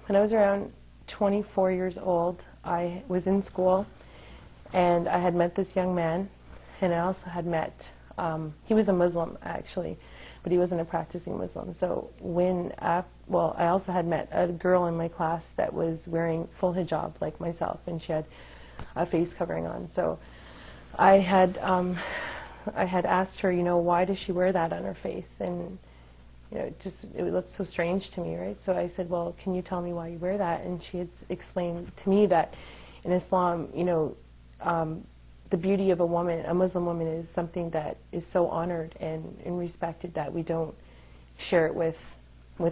when I was around 24 years old, I was in school, and I had met this young man, and I also had met, he was a Muslim actually, but he wasn't a practicing Muslim. So well, I also had met a girl in my class that was wearing full hijab like myself, and she had a face covering on. So I had asked her, why does she wear that on her face? And it looked so strange to me, right? So I said, well, can you tell me why you wear that? And she had explained to me that in Islam, the beauty of a woman, a Muslim woman, is something that is so honored and respected that we don't share it with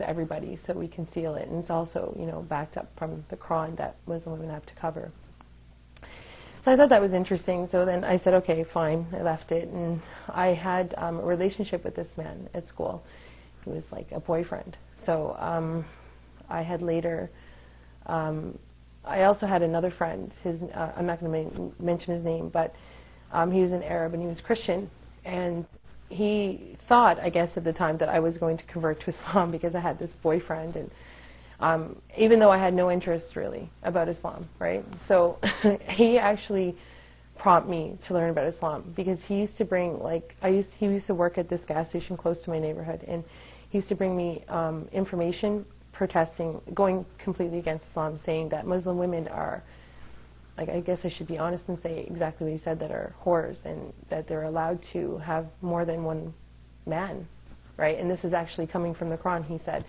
everybody, so we conceal it. And it's also, backed up from the Quran that Muslim women have to cover. So I thought that was interesting. So then I said, okay, fine. I left it, and I had a relationship with this man at school. He was like a boyfriend. So I had later, I also had another friend. I'm not going to mention his name, but he was an Arab and he was Christian. And he thought, I guess at the time, that I was going to convert to Islam because I had this boyfriend. And even though I had no interest really about Islam, right? So he actually prompted me to learn about Islam because he used to bring, he used to work at this gas station close to my neighborhood, and he used to bring me information protesting, going completely against Islam, saying that Muslim women are, I guess I should be honest and say exactly what he said, that are whores, and that they're allowed to have more than one man, right? And this is actually coming from the Quran, he said.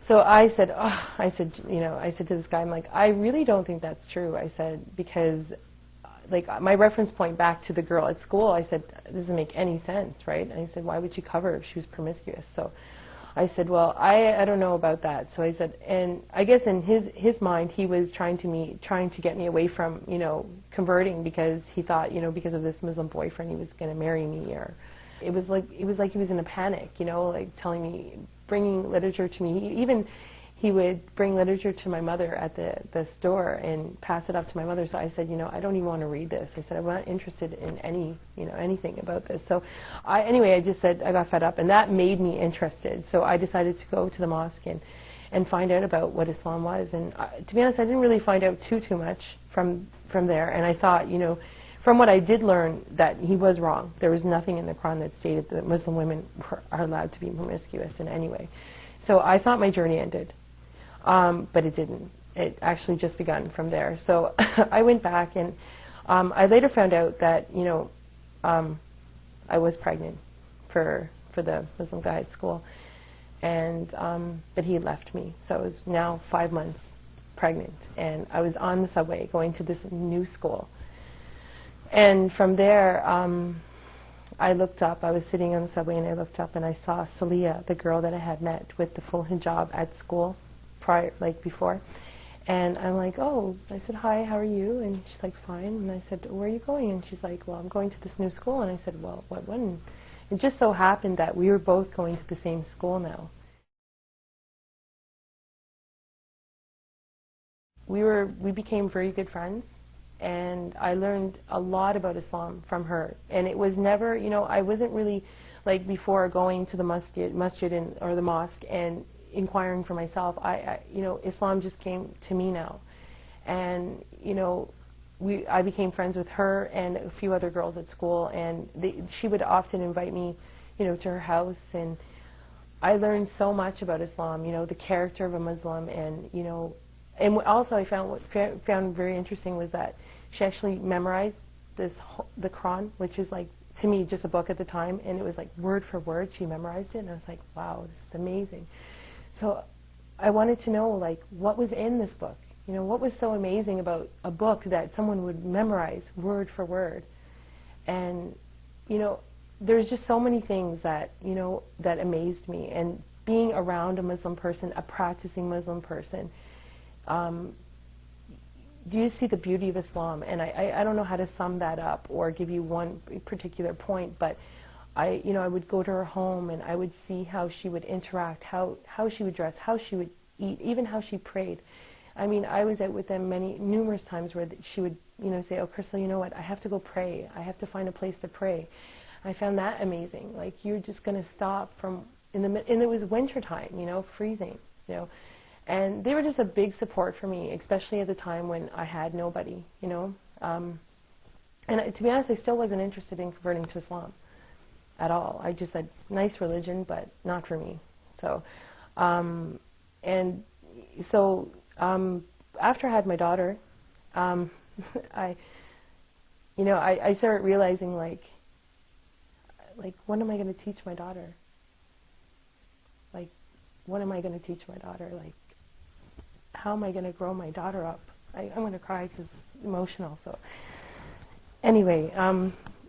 So I said, I said to this guy, I'm like, I really don't think that's true. I said, because my reference point back to the girl at school, I said, it doesn't make any sense, right? And I said, why would she cover if she was promiscuous? So I said, well, I don't know about that. So I said, and I guess in his mind, he was trying to get me away from, converting, because he thought, because of this Muslim boyfriend, he was going to marry me, or it was like he was in a panic, telling me, bringing literature to me. He would bring literature to my mother at the store and pass it up to my mother. So I said, I don't even want to read this. I said, I'm not interested in anything about this. So anyway, I just said, I got fed up, and that made me interested. So I decided to go to the mosque and find out about what Islam was. And to be honest, I didn't really find out too much from there. And I thought, from what I did learn, that he was wrong. There was nothing in the Quran that stated that Muslim women are allowed to be promiscuous in any way. So I thought my journey ended. But it didn't. It actually just begun from there. So I went back, and I later found out that, I was pregnant for the Muslim guy at school. And but he had left me. So I was now 5 months pregnant. And I was on the subway going to this new school. And from there, I looked up. I was sitting on the subway, and I looked up, and I saw Salia, the girl that I had met with the full hijab at school before. And I'm like, oh, I said, hi, how are you? And she's like, fine. And I said, where are you going? And she's like, well, I'm going to this new school. And I said, well, what one? It just so happened that we were both going to the same school now. We became very good friends, and I learned a lot about Islam from her. And it was never, I wasn't really, before going to the masjid or the mosque and inquiring for myself. Islam just came to me now, and I became friends with her and a few other girls at school, and she would often invite me, to her house, and I learned so much about Islam. The character of a Muslim, and and also I found very interesting was that she actually memorized the Quran, which is to me just a book at the time, and it was word for word she memorized it, and I was like, wow, this is amazing. So I wanted to know, what was in this book? What was so amazing about a book that someone would memorize word for word? And, there's just so many things that, that amazed me. And being around a Muslim person, a practicing Muslim person, do you see the beauty of Islam? And I don't know how to sum that up or give you one particular point, but I would go to her home, and I would see how she would interact, how she would dress, how she would eat, even how she prayed. I mean, I was out with them numerous times where she would, say, oh, Crystal, you know what, I have to go pray. I have to find a place to pray. I found that amazing. You're just going to stop and it was winter time, freezing, And they were just a big support for me, especially at the time when I had nobody, you know. To be honest, I still wasn't interested in converting to Islam at all. I just said, nice religion, but not for me. So, after I had my daughter, I started realizing, like, what am I going to teach my daughter? Like, what am I going to teach my daughter? Like, how am I going to grow my daughter up? I'm going to cry because it's emotional. So, anyway,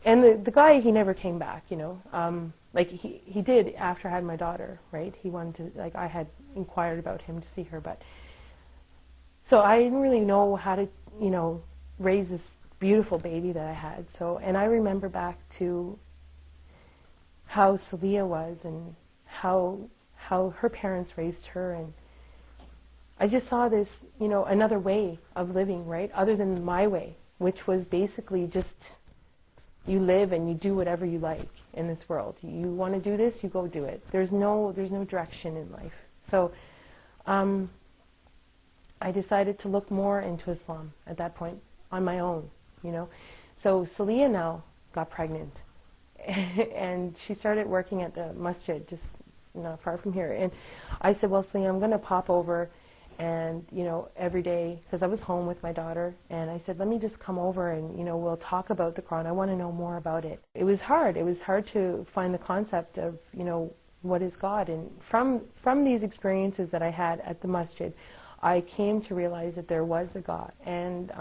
and the guy, he never came back, you know. Like, he did after I had my daughter, right? He wanted to, like, I had inquired about him to see her, but so I didn't really know how to, you know, raise this beautiful baby that I had. So, and I remember back to how Celia was and how her parents raised her, and I just saw this, you know, another way of living, right, other than my way, which was basically just you live and you do whatever you like in this world. You want to do this, you go do it. There's no direction in life. So I decided to look more into Islam at that point on my own, you know. So Celia now got pregnant, and she started working at the masjid just not far from here. And I said, well, Celia, I'm going to pop over, and, you know, every day, because I was home with my daughter, and I said, let me just come over and, you know, we'll talk about the Quran. I want to know more about it. It was hard. It was hard to find the concept of, you know, what is God. And from these experiences that I had at the masjid, I came to realize that there was a God. And,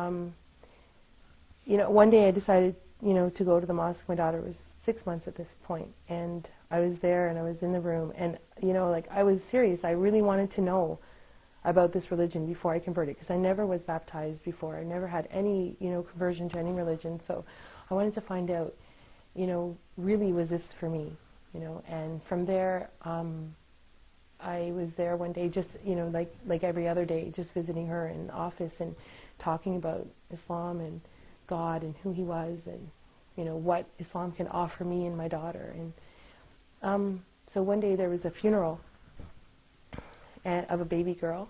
you know, one day I decided, you know, to go to the mosque. My daughter was 6 months at this point, and I was there and I was in the room, and, you know, like, I was serious. I really wanted to know about this religion before I converted, because I never was baptized before. I never had any, you know, conversion to any religion. So I wanted to find out, you know, really, was this for me, you know? And from there, I was there one day, just, you know, like every other day, just visiting her in the office and talking about Islam and God and who He was, and, you know, what Islam can offer me and my daughter. And so one day there was a funeral of a baby girl,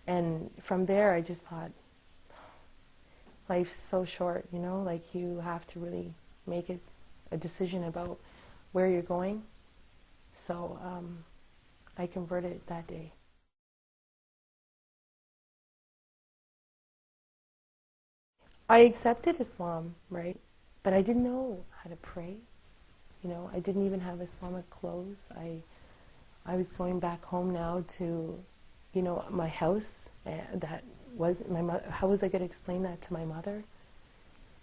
and from there I just thought, life's so short, you know, like, you have to really make a decision about where you're going. So I converted that day. I accepted Islam, right, but I didn't know how to pray, you know. I didn't even have Islamic clothes. I was going back home now to, you know, my house. That was my mother. How was I going to explain that to my mother?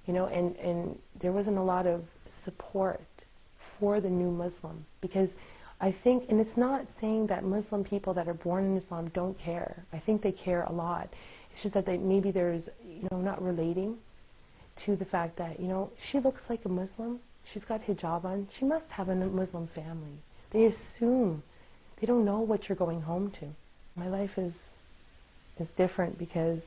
You know, and there wasn't a lot of support for the new Muslim, because I think, and it's not saying that Muslim people that are born in Islam don't care. I think they care a lot. It's just that maybe there's, you know, not relating to the fact that, you know, she looks like a Muslim. She's got hijab on. She must have a Muslim family. They assume. They don't know what you're going home to. My life is different because,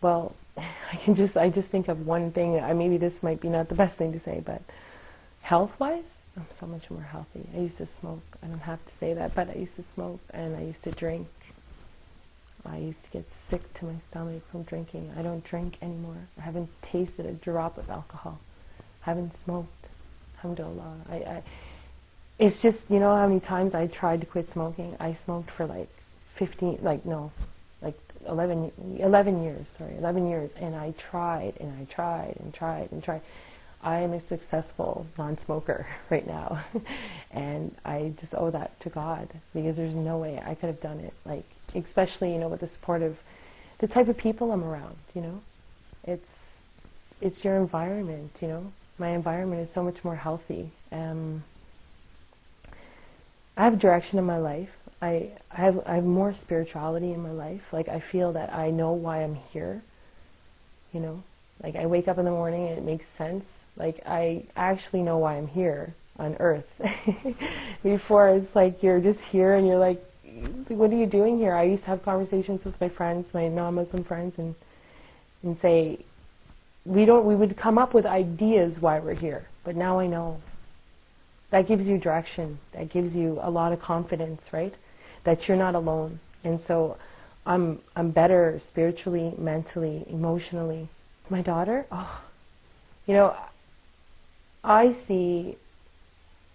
well, I just think of one thing. Maybe this might be not the best thing to say, but health-wise, I'm so much more healthy. I used to smoke. I don't have to say that, but I used to smoke, and I used to drink. I used to get sick to my stomach from drinking. I don't drink anymore. I haven't tasted a drop of alcohol. I haven't smoked. Alhamdulillah. It's just, you know how many times I tried to quit smoking? I smoked for like 11 years, and I tried and I tried and tried and tried. I am a successful non-smoker right now, and I just owe that to God, because there's no way I could have done it, like, especially, you know, with the support of the type of people I'm around, you know. It's your environment, you know. My environment is so much more healthy. I have direction in my life. I have more spirituality in my life. Like, I feel that I know why I'm here, you know. Like, I wake up in the morning and it makes sense. Like, I actually know why I'm here on earth. Before, it's like you're just here and you're like, what are you doing here? I used to have conversations with my friends, my non-Muslim friends, and say, we would come up with ideas why we're here, but now I know. That gives you direction. That gives you a lot of confidence, right? that you're not alone. And so I'm better spiritually, mentally, emotionally. My daughter, oh, you know, I see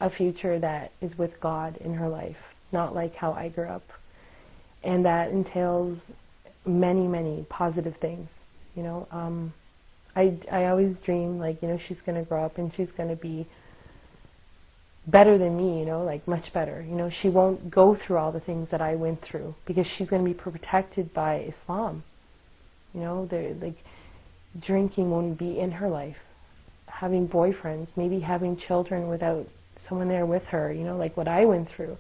a future that is with God in her life, not like how I grew up. And that entails many, many positive things. You know, I always dream, like, you know, she's going to grow up and she's going to be better than me, you know, like much better. You know, she won't go through all the things that I went through because she's going to be protected by Islam. You know, like, drinking won't be in her life. Having boyfriends, maybe having children without someone there with her, you know, like what I went through.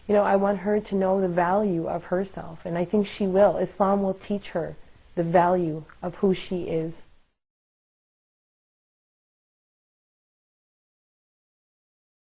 You know, I want her to know the value of herself, and I think she will. Islam will teach her the value of who she is.